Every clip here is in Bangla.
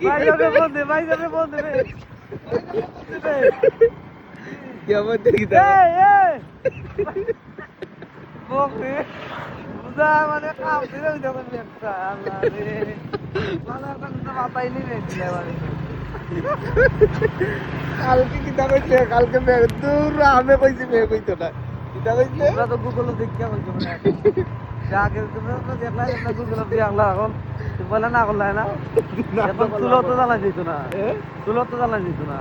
ভাই যাবে বন্ধে ভাই যাবে বন্ধে রে क्या बोलते किधर বন্ধে বুঝা মানে কাম দিলে ওই যখন একটা আল্লাহ রে মানে একটা মাথায় নিয়ে নিয়ে মানে কালকে কিতা কইছে কালকে মে দূর আমি কইছি মে কইতো না কিতা কইছে আমরা তো গুগল দেখে বলছো মানে যাকে তুমি তো দেখলা না গুগল দিয়ে আল্লাহ এখন বলে না করলাই না এখন তুলো তো জ্বালা দিত না তুলো তো জ্বালা দিত না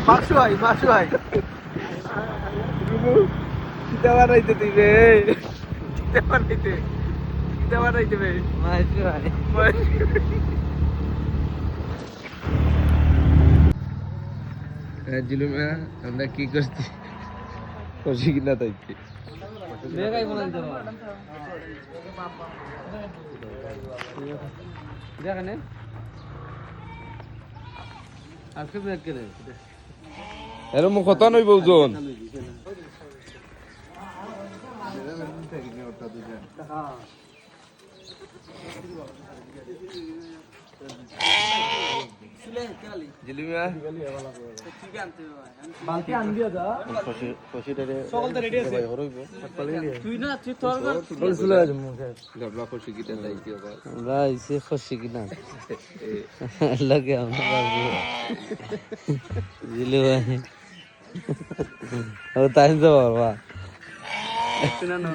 মাসু ভাই কিতা বানাইতে দিবে কিতা বানাইতে বে মাসু ভাই জিলুমা আমরা কি করছি খুশি কিনা তাইতে মেগাই বলে দিতে দেখেন আজকে ব্রেক করে এরম কত নইব ওজন জিলুমা বালতি আন দিয়া যা খুশিটারে সকল তো রেডি আছে ভাই হরইব তুই না তুই তোর চলে আজ মুখে গবলা খুশি কিটা লাইছি আবার ভাই সে খুশি কিনা লাগে আমরা বাবু জিলু ভাই ও টাইম তো বাবা না না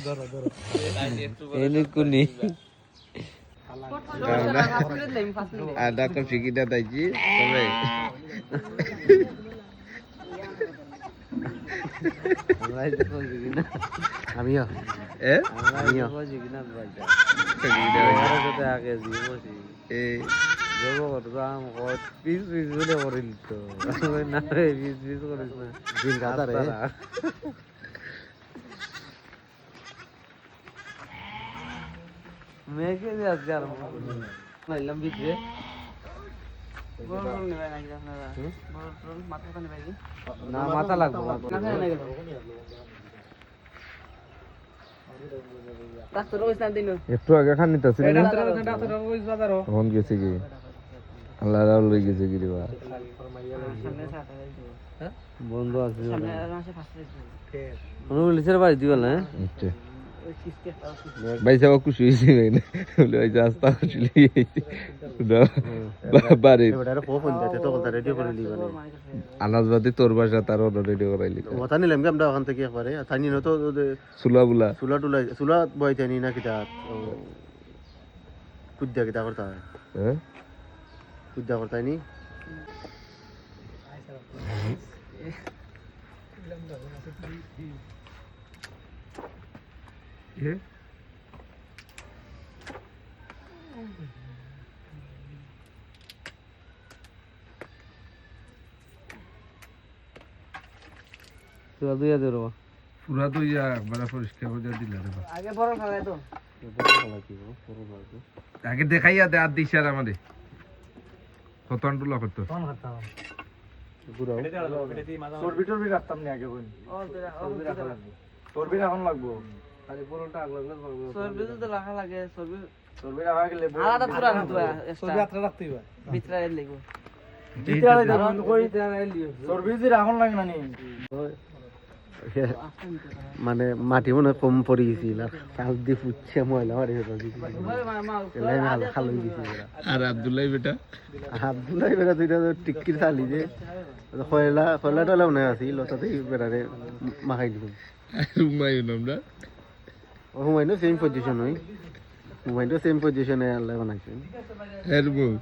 ধরো এনে কুনি ada খুশি কিটা তাইছি তবে ভাই দেখো কিনা আমিও আমিও খুশি কিনা ভাই সাথে আগে দিবছি এই যোগ করতাম পিস পিস বলে করিল তো না পিস পিস করিস না দিন গাদা রে মেঘে যে আজকে আর নাইলাম ভিতরে না মাথা লাগবো একটু আগে খান নিতেছিল তখন গেছে কি আল্লাহ রাও লই গেছে কি রে বা বন্ধু আছে পুলিশের বাড়ি দিবা না ভাই সব খুশি হয়েছে ভাই না বলে ভাই রাস্তা চলে গেছে বাড়ি আনাজবাদি তোর বাসা তার অর্ডার রেডি করাইলি ওটা নিলাম আমরা ওখান থেকে একবারে থানি না তো সুলা বুলা চুলা টুলা চুলা বইতে নি না কিতা কুদ্দা কিতা করতে হয় হ্যাঁ কুদ্দা করতে নি তুই দুইয়া দে রবা পুরা তো ইয়া একবার পরিষ্কার করে দিলা রে আগে বড় খাওয়াই তো আগে দেখাইয়া দে আর দিছ আর আমাদের কত আন্ডুলা কত চর্বি টর্বি রাখতাম না আগে বই চর্বি রাখন লাগবো খালি পুরোটা আগ লাগলে চর্বি তো রাখা লাগে চর্বি চর্বি রাখা গেলে আলাদা পুরা রাখতে হয় চর্বি আত্রা রাখতে হয় ভিতরে লাগবে চর্বি যে রাখন লাগে না নি মানে মাটি মনে কম পড়ে গেছিল কাল দিয়ে ফুটছে ময়লা মারি খালো গেছি আর আব্দুল্লাহ বেটা আব্দুল্লাহ বেটা দুইটা টিক্কির চালি যে খয়লা খয়লা টয়লা মনে আছে লতাতেই বেড়ারে মাখাই দিব হুমায়ুন আমরা হুমায়ুনও সেম পজিশন হয় হুমায়ুনও সেম পজিশনে আল্লাহ বানাইছে এর বউ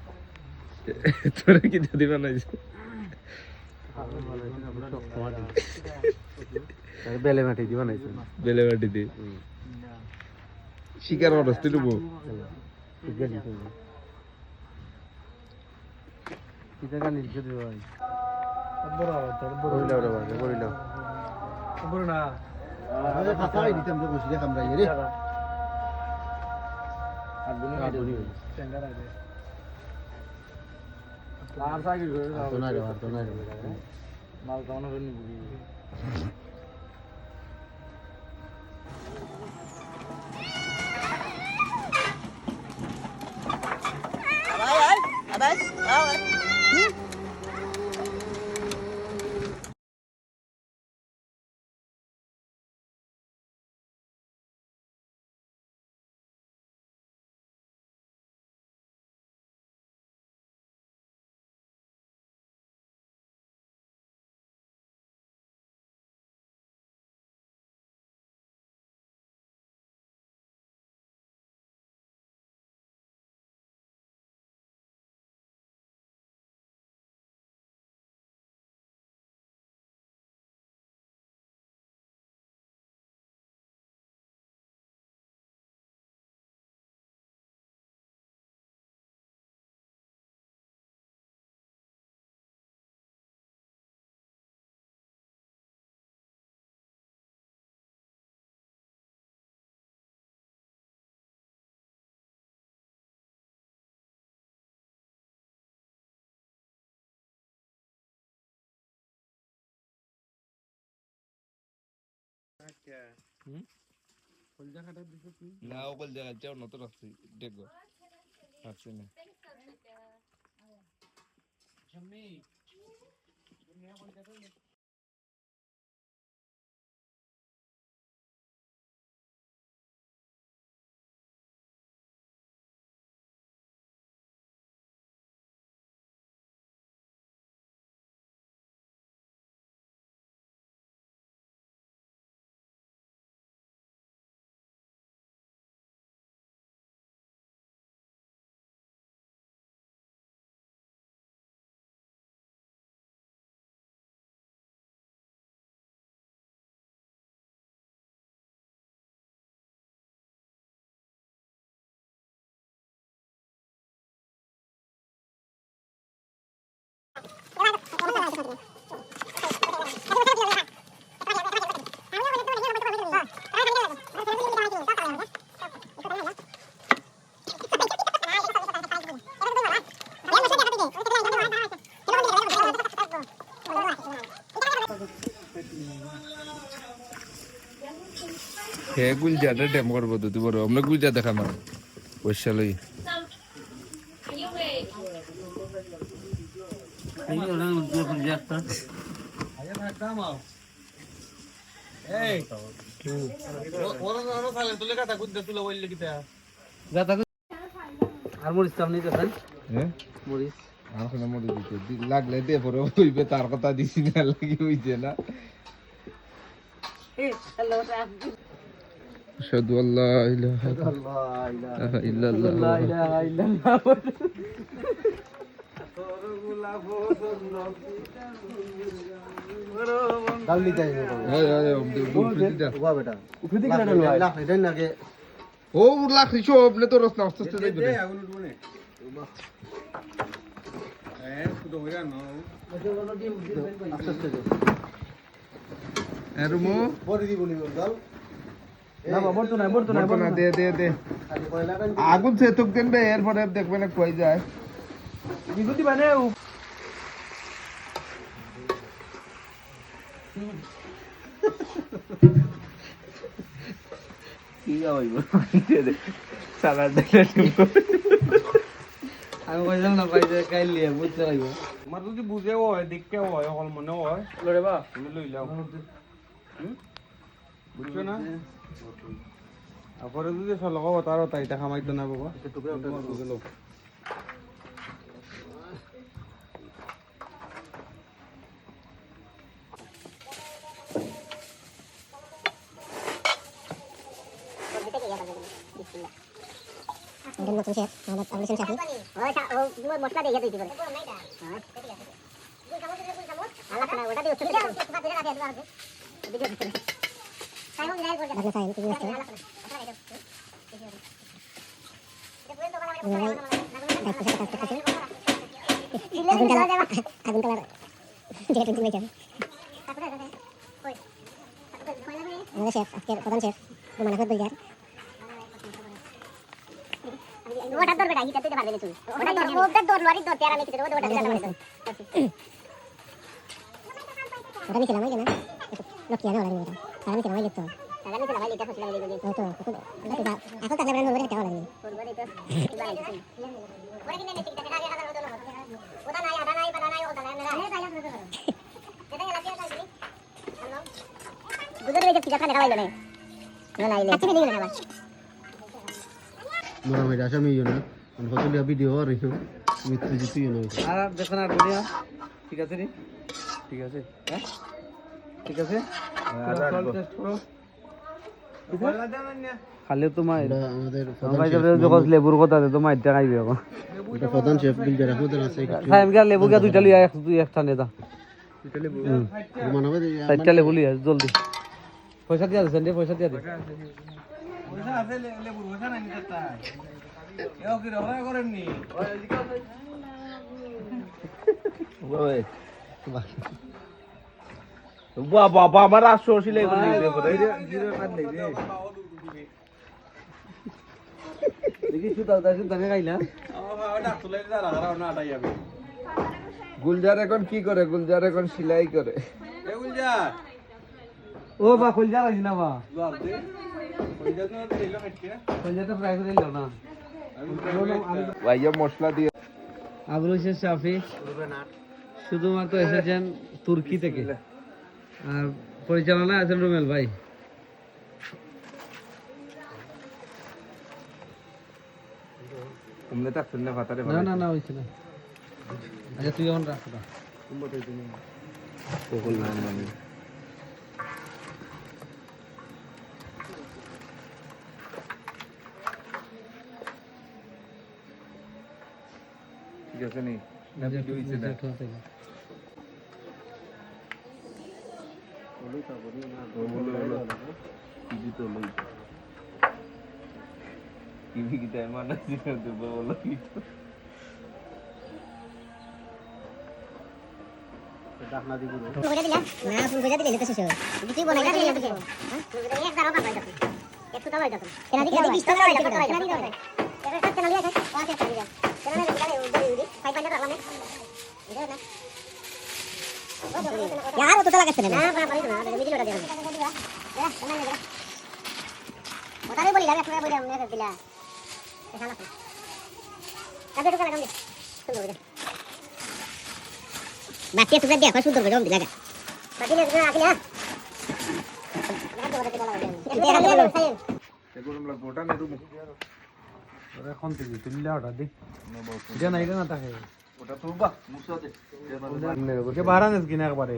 তোরা কি দাদি বানাইছে বেলে মাটি দিয়ে বানাইছে বেলে বাটি দিয়ে শিকার অবস্থা দেবো হুম? না ও কল জায়গা চাও নতো রাখছি দেখো রাখছি না হে গুলজারে ডেম করবো তো তুই বড় আমরা গুলজা দেখা মার পয়সা লই আর মরিচ চাপ নিতে চান হ্যাঁ মরিচ আর কোনো মরে দিতে লাগলে দে পরে হইবে তার কথা দিছি না লাগি হইছে না আশহাদু আল্লা ইলাহা ইল্লাল্লাহ লা ইলাহা ইল্লাল্লাহ ডাল নিতে আইবো ওই ওই দুধ ওয়া বেটা উঠে দিকে ডাল ভাই লাখ দেন না কে ও লাখ দিছো আপনি তো রস না আস্তে আস্তে যাইবে রে আস্তে আস্তে এরমো পরে দিব নি দাও না বাবা বর্ত নাই বর্তনা দে দে দে আজ কয়লা কান আগুন সে তুক দেন বে এরপরে দেখবে না কই যায় বিগুতি মানে কি হইব দে সালাদ দে আমি কইলাম না ভাই যে কাইল লিয়ে বুঝতে পারব আমার যদি বুঝে হয় দেখতে হয় অকল মনে হয় লরে বা তুমি লই লাও বুঝছো না আপরে যদি সলক তার তাইটা খামাইতো না বাবা টুকরা উঠা বুঝে লও নতুন শেফ আমাদের আবুল হোসেন শাফি ও মশলা দিয়ে দিতে পারে আল্লাহ খানা ওটা দিয়ে উঠতে আপনি সাইন তুমি আসছো আগুন কালার যেটা তুমি যাবে আমাদের শেফ আজকের প্রধান শেফ রুমান আহমেদ বুলজার ওটা ধর বেটা হিটা দিতে পারবে না তুই ওটা ধর লরি ধর তেরা নিতে ওটা দিতে পারবে ওটা নিতে লামাই না লকিয়া না ওটা নিতে তারা নিতে লামাই লিখতো তারা নিতে লামাই লিখতে ফসলা বলে দিই তো এখন তাহলে ব্র্যান্ড বলে দেওয়া লাগে বলবো তো ওরা কিনে নিতে কিটা আগে হাজার হতো না ওটা নাই আদা নাই বাদা নাই ওটা নাই না এই তাইলা ধরে এটা এলাকা আছে হ্যালো বুঝে রেখে কি খানে খাওয়াইলো না না নাইলে আচ্ছা নিয়ে গেল না মোরা ভাই আশা মিও না ফটোলিয়া ভিডিও আর রেখো মিত্র জিতু না আর দেখো না দুনিয়া ঠিক আছে রে ঠিক আছে হ্যাঁ ঠিক আছে টেস্ট করো খালি তোমার এটা আমাদের ভাই যখন লেবুর কথা দে তোমার এটা খাইবে এখন এটা প্রধান শেফ বিলজার আহমেদের আছে খাই আমি লেবু গা দুইটা লিয়া এক দুই একটা নে দা রুমান আহমেদ চারটা লেবু লিয়া জলদি পয়সা দিয়া দেন রে পয়সা দিয়া দে পয়সা আছে লেবুর পয়সা নাই নিতে এও কি রহরা করেননি ওই বাবা আমার আসো সিলাই করে দিতে পারে জিরো কাট নেই রে দেখি সুতা সুতা খাইলা ওটা তুলে দিলা রাখা না আটাই যাবে গুলজার এখন কি করে গুলজার এখন সিলাই করে এ গুলজা ও বা কলজা লাগি না বা জবাব দে ওইটা তো তেলো খাইছে কলজাটা ফ্রাই করে দিল না ভাইয়া মশলা দিয়ে আবুল হোসেন শাফি শুধুমাত্র এসেছেন তুর্কি থেকে আর পরিচালনায় আছেন রুমেল ভাই তোমরা থাকছেন না ভাতারে না না না হয়েছে না আচ্ছা তুই এখন রাখ ওটা। বকল না মানে ঠিক আছে নি না ভিডিও হইছে না টিভি তো লই টিভি কি তাই মানা ছিল তো বলো কি ডাকনা দিব ফুল করে দিলা না ফুল করে দিলে তো শেষ হবে তুই বলে গেলি না কিছু হ্যাঁ ফুল করে এক দাঁড়াও কাপাই দাও একটু দাও দাও কেন দিকে 20 টাকা দাও কেন দিও এবার কাট কেন লিয়া আছে ওকে চালি যা কেন না দিলে উড়ি ফাইভ পাইন্ডার রাখলাম না এটা না यार वो तो चला कैसे ना बड़ा बड़ी ना मिडिल ओटा दे बता रे बोली लगा थोड़ा बोली हमने कर दिला ऐसा ना कभी तो लगा सुन लो बाकी तो दिया कोई सुंदर बजाओ दिला बाकी ने आके ना लगा तो दिला लगा এগুলো আমরা গোটা নেরু এখন থেকে তুললে ওটা দি এটা না এটা না থাকে ওটা তুলবা মুছাতে ওকে বাড়ানেস কিনা একবারে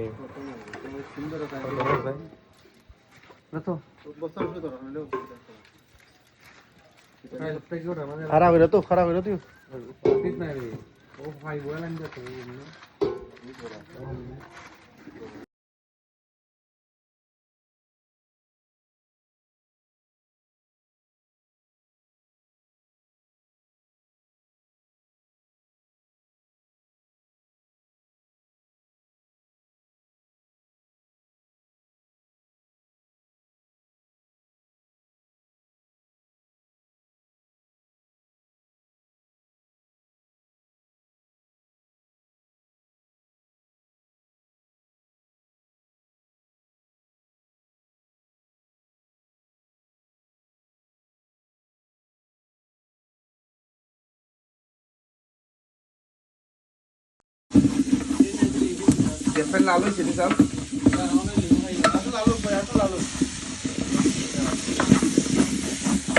না তো বস্তা উঠে ধরা হলো মানে খারাপ হইলো তো খারাপ হইলো তুই ঠিক না রে ও ভাই বলেন যে তো দেখেন লাল হইছে নি স্যার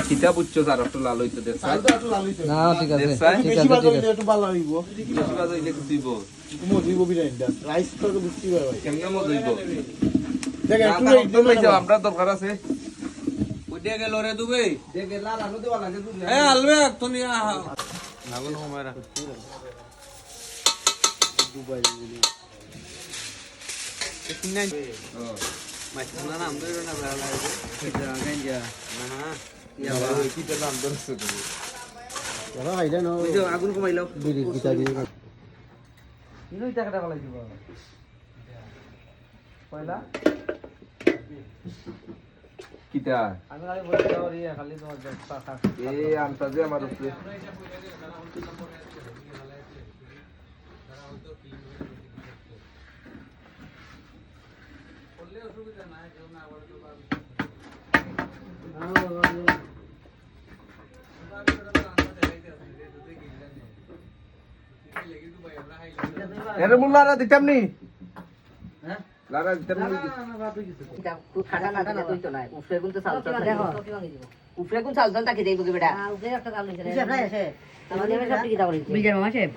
কিতা বুঝছো স্যার একটু লাল হইতে দেখ স্যার না ঠিক আছে দেশাই? ঠিক আছে ঠিক আছে একটু ভালো হইব বেশি বাজ হইলে কি দিব মজুইব বিরিয়ানিটা রাইস তো বুঝতে পারবে ভাই কেমনে মত হইব দেখ না একটু তা একদম হইছে আমরা দরকার আছে ওইটা গেল রে দুবে দেখে লাল আলু দেওয়া লাগে তুই এ আলবে তো নিয়া লাগুন সময় রাখ দুবাই মাছনা নাম ধরে না ভালো লাগে এটা গাঞ্জা না ইয়া ওই কিটা নাম ধরছে তুমি যারা খাইলে না ওই যে আগুন কমাইলো বিড়ি গিটা দিয়ে ইনুই টাকাটা ভালো দিব পয়লা কিটা আমি খালি বলে দাও রে খালি তোমার ব্যবসা থাক এ আনতাজে আমার উপরে এর মুল্লারা দিতাম নি হ্যাঁ লারা দিতাম নি খাটা না দিলে তুই তো নাই উফরে গুন তো চাল চাল দেখো উফরে গুন চাল চাল তাকে দেইবো কি বেটা উফরে একটা চাল নিছে রে আপনারা এসে আমাদের সব কি দাও করেছে বিজয় মামা সাহেব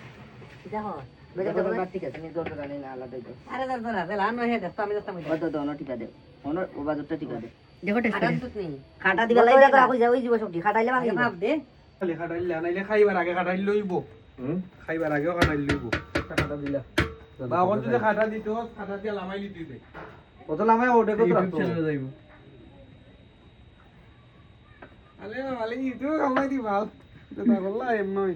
দেখো বেটা তো ঠিক আছে আমি দরকার জানি না আলাদা দাও আরে দরকার না তাহলে আনো হে দেখো আমি দস্তাম কত দাও না ঠিক আছে ওনর ও বাজারটা ঠিক আছে দেখো টেস্ট করে খাটা দিবা লাই দেখো কই যাও ওই জীব সব খাটাইলে ভাঙি ভাব দে খালি খাটাইলে আনাইলে খাইবার আগে খাটাইল লইব হুম খাইবার আগেও খাটাইল লইব টাকাটা দিলা বা এখন যদি খাটা দিত খাটা দিয়ে লামাই লিতি দে কত লামাই ওটা কত রাখতো যাইব আলে মালে ইতো কামাই দি ভাল এটা বললা এমনই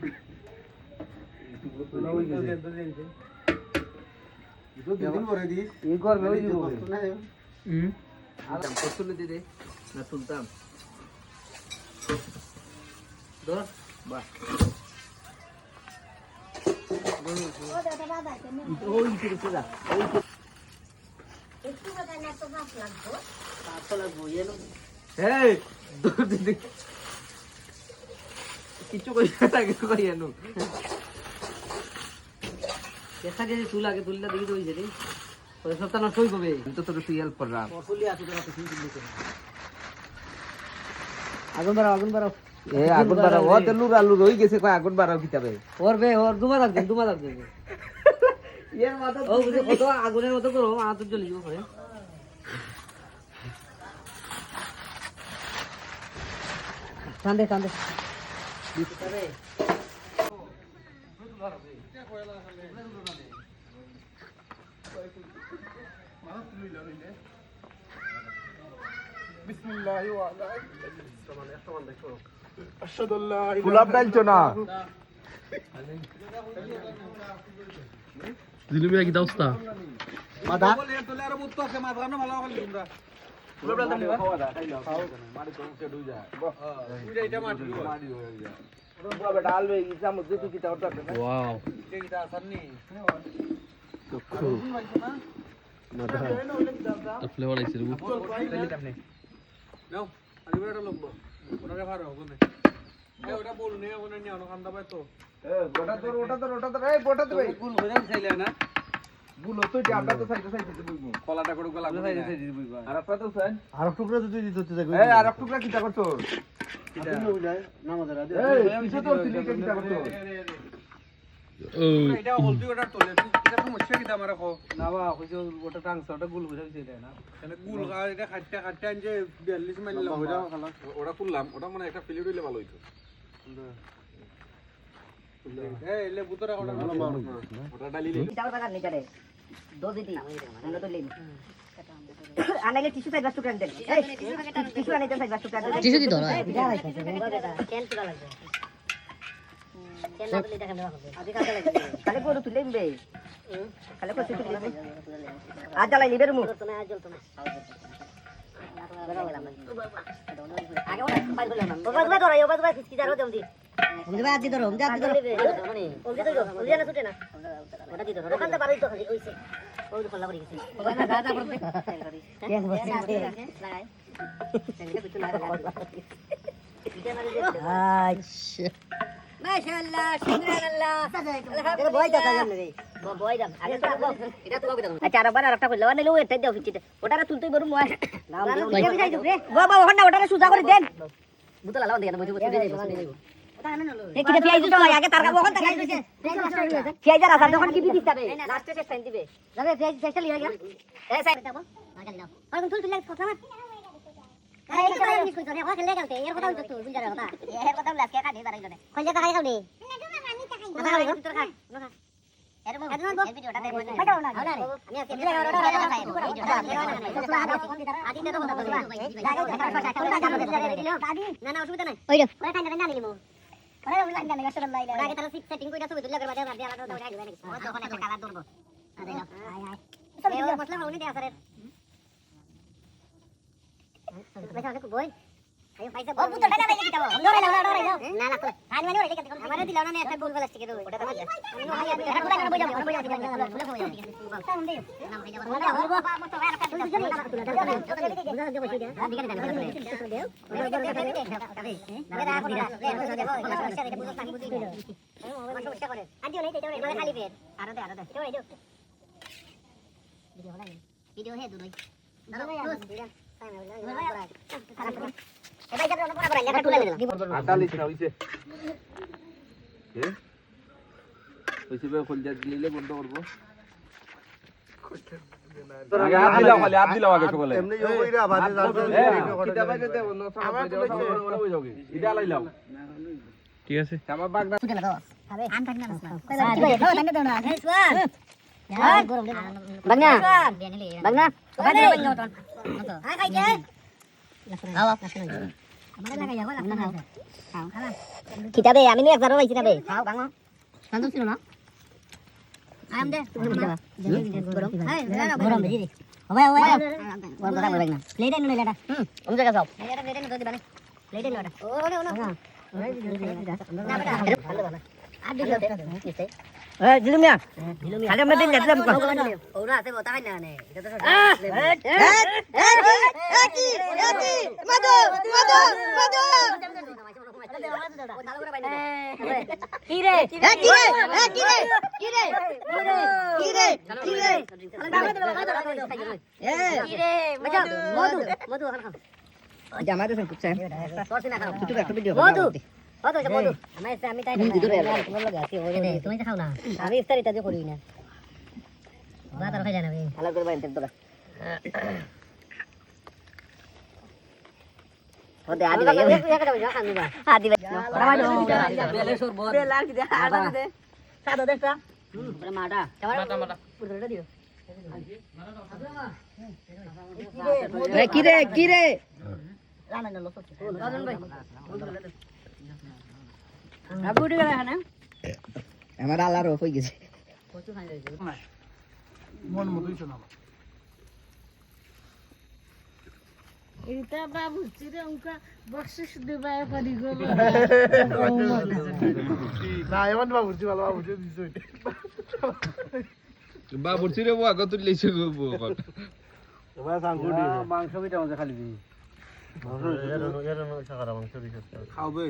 দুদিন পরে দিস এই করবে ওই দিব হুম আর কতলে দি দে না তুলতাম ধর বাহ ওই ঠিক আছে যা ওই একটু বাজার না তো বাস লাগতো এই দূর দিদি কিছু কই না কিছু কই আনো দেখা গেছে চুল আগে তুলটা দেখি তো হইছে রে ওই সপ্তাহ নষ্ট হই কবে তো তোর তুই হেল্প কর রাম আগুন বাড়াও এ আগুন বাড়াও ও তেলু আলু রই গেছে কই আগুন বাড়াও কিতাবে ওর দুমা লাগবে এর মাথা ও বুঝে কত আগুনের মতো করো তো জ্বলে যাবো পরে টান দে ফুলাপ ডালছো না জিলুমিয়া কি দাওস্তা মাদা তোলে আর বুত আছে মাথা না ভালো খালি তোমরা ওয়াও ফ্লেভার আইছে রে নাও আলি বড় লোক ওনারে ভার হবে না এই ওটা বল নে ওনা নি আনো খান্দা পাই তো গোটা তোর এই গোটা তো ভাই গুল হইরা চাইলে না গুলো তো জামটা তো সাইতে বইবো কলাটা করে গলা সাইতে বইবা আর আপা তো স্যার আর টুকরা তো তুই দিতে যাই এই আর টুকরা কিটা করছো নামাজ রাতে এই কিছু তো তুই কিটা করছো এটা বলবি ওটা তোলে এটা সমস্যা কি আমারে কো না বা কইছো ওটা টাংস ওটা গুল হইরা হইছে না মানে গুল এটা খাটটা যে 42 মাইল হইরা খালা ওটা তুললাম ওটা মানে একটা ফিলি দিলে ভালো হইতো এই লেবু তোরা ওটা ডালি লে চার বাগান নিচে রে দো দিতি আমরা তো লেন আনাইলে টিস্যু সাইজ বাস্তু দেন এই টিস্যু আনাইতে সাইজ বাস্তু দেন টিস্যু দি ধরো এটা রাখছে কেন তুলা লাগবে কেন না দিলে দেখা নেওয়া হবে আদি কাজে লাগবে খালি পুরো তুলে নিবে খালি পুরো তুলে নিবে আজ জ্বালাই নিবে রুমু আজ জ্বলতো না আগে ওটা বাইর করলাম বাবা ধরো বাবা কি জানো দেমদি ওরে বাদ দি ধরো মানে ওরে তো ওরে না ছুটে না ওটা দি ধরো ওখানটা বাড়ি তো খালি হইছে ওই তো খোলা করে গেছে ওখানে দাদা পড়বে কেন বসে লাগাই সেটা কিছু না আচ্ছা মাশাআল্লাহ সুবহানাল্লাহ এটা বয় দাদা জান রে বয় দাম আগে তো এটা তো বয় দাম আচ্ছা আরবার আরেকটা কইলো না লো এটা দাও ফিচিতে ওটা তুলতেই বরু মই বাবা ওখানটা ওটা সুজা করে দেন বুতলা লাও দেন বই বই যাইবো এ কি পিয়াজ তো আগে তার ওখান থেকে আইছে পিয়াজ আর আসার যখন কি দিতে হবে লাস্টে শেষ টাইম দিবে যাবে পিয়াজ শেষটা লিয়া গেল এই সাইড দাও আগে নাও আর কোন তুল কথা না আরে এটা তো মিস কইতো রে ওখানে লেগে গেলতে এর কথা হইতো তুই বুঝার কথা এর কথা বলে আজকে কাটি দাঁড়াইলো না কইলে কাটাই খাওনি না খাওনি তোর খা না এর মো এই ভিডিওটা দেখো ফাটাও না আমি আজকে ভিডিওটা খাই আদি তো কথা বলি না না অসুবিধা নাই ওই রে ওই কান্দা না নিমু ওরে ওই লাইন না গসর লাইলা আগে তারা সেটিং কইরা ছবি তুললে করে বাদে আলাদা দাও গাইবে নাকি ও তখন একটা কালার ধরবো আরে না হাই হাই এই মশলা হউনি দেয়া স্যার পয়সা অনেক বই আইও পয়সা ও বুতটা না লাগি দাও ডরে যাও না না আনি মানে ওরে লিখতে আমারে দিলাও না একটা গোল প্লাস্টিক এর ওটা আমি হাই আমি এটা কোলা বই যাও ফুলে বই যাও সাউন্ড দেও নাম হই যাবে ওটা বলবো মত আর একটা দুজন না তুলে দাও বুঝা দেব কই দাও দিকে দেন দেও ওরে বল দেবে না না করে সমস্যা দেখে বুঝো আমি বুঝি সমস্যা করে আদিও নাই তেও রে খালি পেট আরো দে তেও রে ভিডিও হে দুই দাও আটালিস না হইছে কে হইছে বে খোলজা দিলে বন্ধ করব আগে হাত দিলাও আগে সকলে এমনি ওইরা বাজে কিটা বাজে দে বন্ধ সব হই যাবে ইডা লাইলাও ঠিক আছে আমার বাগদা কিতাবে আমি নিয়ে একবার পাইছি না বে খাও বাংলা শান্ত ছিল না আম দে গরম গরম বেজি রে ওবা ওবা ওর কথা বলবেন না প্লেট এনে লেটা ওম জায়গা যাও এটা প্লেট এনে দিবা না প্লেট এনে ওটা ও না না আর দিলো এ জিলুমিয়া খালি আমরা দিন যাচ্ছিলাম ওরা আছে বতা খাই না নে এটা তো কি আমি ইফতার ইত্যাদি করি না ভাত আর খাই যায় না ভালো করে বাইতে তোরা ওতে আদি ভাই আদি ভাই বেলে সরবত বেলার কি দে আটা দে সাদা দেখটা মাটা মাটা পুরোটা দিও কি রে রানা না লসত রাজন ভাই আবুড়ি গলা না আমার আল্লাহর অফ হয়ে গেছে কচু খাই যাইছে মন মতোই শোনা এটা বাবু চিরে উনকা বকশিশ দিবায় করি গো না এমন বাবুজি ভালো বাবুজি দিছো বাবুর ছিরে আগত তুললেছে গো বকন এবার সাংকুডি মাংস কিটা মজা খালি মাংস এর সাকারা মাংস দিছে খাবে